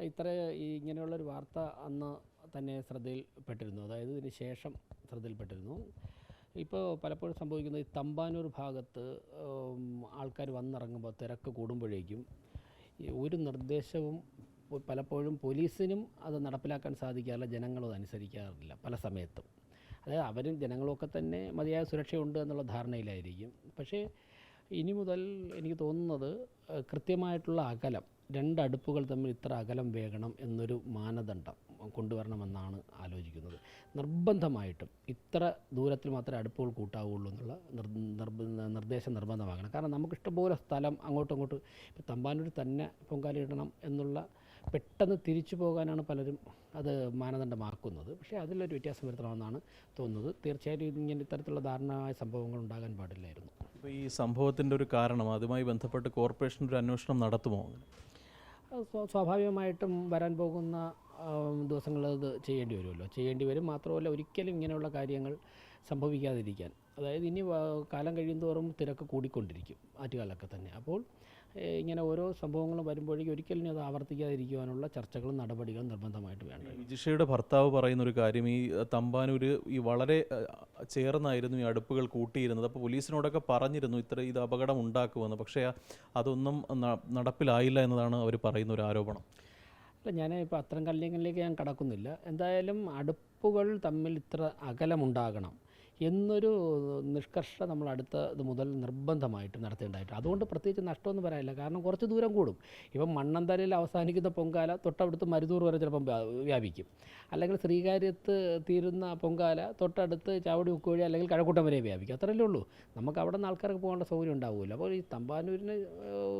ഇത്ര ഇങ്ങനെയുള്ളൊരു വാർത്ത അന്ന് തന്നെ ശ്രദ്ധയിൽപ്പെട്ടിരുന്നു. അതായത് ഇതിന് ശേഷം ശ്രദ്ധയിൽപ്പെട്ടിരുന്നു. ഇപ്പോൾ പലപ്പോഴും സംഭവിക്കുന്നത് ഈ തമ്പാനൂർ ഭാഗത്ത് ആൾക്കാർ വന്നിറങ്ങുമ്പോൾ തിരക്ക് കൂടുമ്പോഴേക്കും ഒരു നിർദ്ദേശവും പലപ്പോഴും പോലീസിനും അത് നടപ്പിലാക്കാൻ സാധിക്കാറില്ല, ജനങ്ങളും അത് അനുസരിക്കാറില്ല പല സമയത്തും. അതായത് അവരും ജനങ്ങളുമൊക്കെ തന്നെ മതിയായ സുരക്ഷയുണ്ട് എന്നുള്ള ധാരണയിലായിരിക്കും. പക്ഷേ ഇനി മുതൽ എനിക്ക് തോന്നുന്നത് കൃത്യമായിട്ടുള്ള അകലം, രണ്ടടുപ്പുകൾ തമ്മിൽ ഇത്ര അകലം വേണം എന്നൊരു മാനദണ്ഡം കൊണ്ടുവരണമെന്നാണ് ആലോചിക്കുന്നത്. നിർബന്ധമായിട്ടും ഇത്ര ദൂരത്തിൽ മാത്രമേ അടുപ്പുകൾ കൂട്ടാവുള്ളൂ എന്നുള്ള നിർദ്ദേശം നിർബന്ധമാക്കണം. കാരണം നമുക്കിഷ്ടംപോലെ സ്ഥലം അങ്ങോട്ടും ഇങ്ങോട്ടും ഇപ്പോൾ തമ്പാനൂർ തന്നെ പൊങ്കാലയിടണം എന്നുള്ള പെട്ടെന്ന് തിരിച്ചു പോകാനാണ് പലരും അത് മാനദണ്ഡമാക്കുന്നത്. പക്ഷേ അതിലൊരു വ്യത്യാസം വരുത്തണമെന്നാണ് തോന്നുന്നത്. തീർച്ചയായിട്ടും ഇങ്ങനെ ഇത്തരത്തിലുള്ള ദാരുണമായ സംഭവങ്ങൾ ഉണ്ടാകാൻ പാടില്ലായിരുന്നു. അപ്പോൾ ഈ സംഭവത്തിൻ്റെ ഒരു കാരണം, അതുമായി ബന്ധപ്പെട്ട് കോർപ്പറേഷൻ ഒരു അന്വേഷണം നടത്തുമോ? സ്വാഭാവികമായിട്ടും വരാൻ പോകുന്ന ദിവസങ്ങളിൽ അത് ചെയ്യേണ്ടി വരുമല്ലോ. ചെയ്യേണ്ടി വരും. മാത്രമല്ല ഒരിക്കലും ഇങ്ങനെയുള്ള കാര്യങ്ങൾ സംഭവിക്കാതിരിക്കാൻ, അതായത് ഇനി കാലം കഴിയുന്തോറും തിരക്ക് കൂടിക്കൊണ്ടിരിക്കും ആറ്റുകാലൊക്കെ തന്നെ. അപ്പോൾ ഇങ്ങനെ ഓരോ സംഭവങ്ങളും വരുമ്പോഴേക്കും ഒരിക്കലും അത് ആവർത്തിക്കാതിരിക്കുവാനുള്ള ചർച്ചകളും നടപടികളും നിർബന്ധമായിട്ട് വേണ്ട. വിജിഷയുടെ ഭർത്താവ് പറയുന്നൊരു കാര്യം, ഈ തമ്പാനൂർ ഈ വളരെ ചേർന്നായിരുന്നു ഈ അടുപ്പുകൾ കൂട്ടിയിരുന്നത്. അപ്പോൾ പോലീസിനോടൊക്കെ പറഞ്ഞിരുന്നു ഇത് അപകടം ഉണ്ടാക്കുമെന്ന്. പക്ഷേ അതൊന്നും നടപ്പിലായില്ല എന്നതാണ് അവർ പറയുന്ന ഒരു ആരോപണം. അല്ല, ഞാൻ ഇപ്പോൾ അത്തരം കാര്യങ്ങളിലേക്ക് ഞാൻ കടക്കുന്നില്ല. എന്തായാലും അടുപ്പുകൾ തമ്മിൽ ഇത്ര അകലമുണ്ടാകണം എന്നൊരു നിഷ്കർഷ നമ്മൾ അടുത്തത് മുതൽ നിർബന്ധമായിട്ട് നടത്തേണ്ടതായിട്ട്. അതുകൊണ്ട് പ്രത്യേകിച്ച് നഷ്ടമൊന്നും പറയാനില്ല. കാരണം കുറച്ച് ദൂരം കൂടും. ഇപ്പം മണ്ണന്തരയിൽ അവസാനിക്കുന്ന പൊങ്കാല തൊട്ടടുത്ത് മരുതൂർ വരെ ചിലപ്പം വ്യാപിക്കും. അല്ലെങ്കിൽ ശ്രീകാര്യത്ത് തീരുന്ന പൊങ്കാല തൊട്ടടുത്ത് ചാവടി ഉക്കുവഴി അല്ലെങ്കിൽ കഴക്കൂട്ടം വരെ വ്യാപിക്കും. അത്രയല്ലേ ഉള്ളൂ. നമുക്ക് അവിടെ നിന്ന് ആൾക്കാർക്ക് പോകേണ്ട സൗകര്യം ഉണ്ടാവില്ല. അപ്പോൾ ഈ തമ്പാനൂരിന്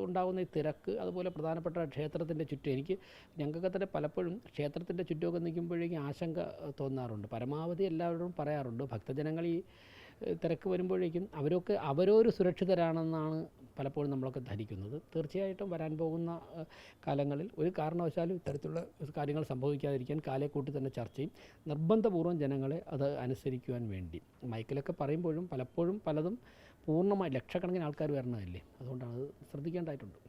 ഉണ്ടാകുന്ന ഈ തിരക്ക്, അതുപോലെ പ്രധാനപ്പെട്ട ക്ഷേത്രത്തിൻ്റെ ചുറ്റും, ഞങ്ങൾക്ക് തന്നെ പലപ്പോഴും ക്ഷേത്രത്തിൻ്റെ ചുറ്റുമൊക്കെ നിൽക്കുമ്പോഴേക്കും ആശങ്ക തോന്നാറുണ്ട്. പരമാവധി എല്ലാവരോടും പറയാറുണ്ട്, ഭക്തജനങ്ങൾ ഈ തിരക്ക് വരുമ്പോഴേക്കും അവരൊരു സുരക്ഷിതരാണെന്നാണ് പലപ്പോഴും നമ്മളൊക്കെ ധരിക്കുന്നത്. തീർച്ചയായിട്ടും വരാൻ പോകുന്ന കാലങ്ങളിൽ ഒരു കാരണവശാലും ഇത്തരത്തിലുള്ള കാര്യങ്ങൾ സംഭവിക്കാതിരിക്കാൻ കാലേക്കൂട്ടി തന്നെ ചർച്ചയും നിർബന്ധപൂർവ്വം ജനങ്ങളെ അത് അനുസരിക്കുവാൻ വേണ്ടി. മൈക്കിലൊക്കെ പറയുമ്പോഴും പലപ്പോഴും പലതും പൂർണ്ണമായി ലക്ഷക്കണക്കിന് ആൾക്കാർ വരണമല്ലേ. അതുകൊണ്ടാണ് അത് ശ്രദ്ധിക്കേണ്ടതായിട്ടുണ്ട്.